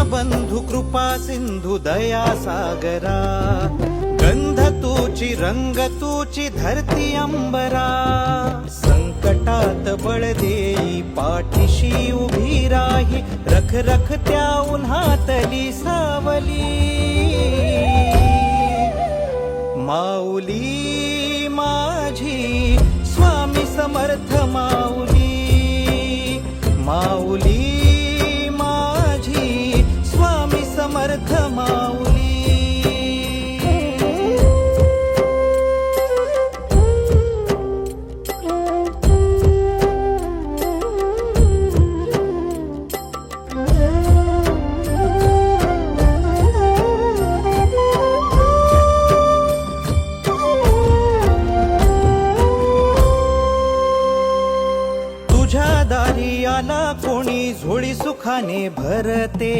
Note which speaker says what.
Speaker 1: दीनबंधु कृपा सिंधु दया सागरा, गंध तूची रंग तूची धरती अंबरा, संकटात बळ देई पाठीशी उभी राही, रख रख त्या उन्हातली सावली, माऊली माझी स्वामी समर्थ माऊली, माऊली माझी स्वामी समर्थ माऊली. तुझ्या दारी आला कोणी झोळी सुखाने भरते,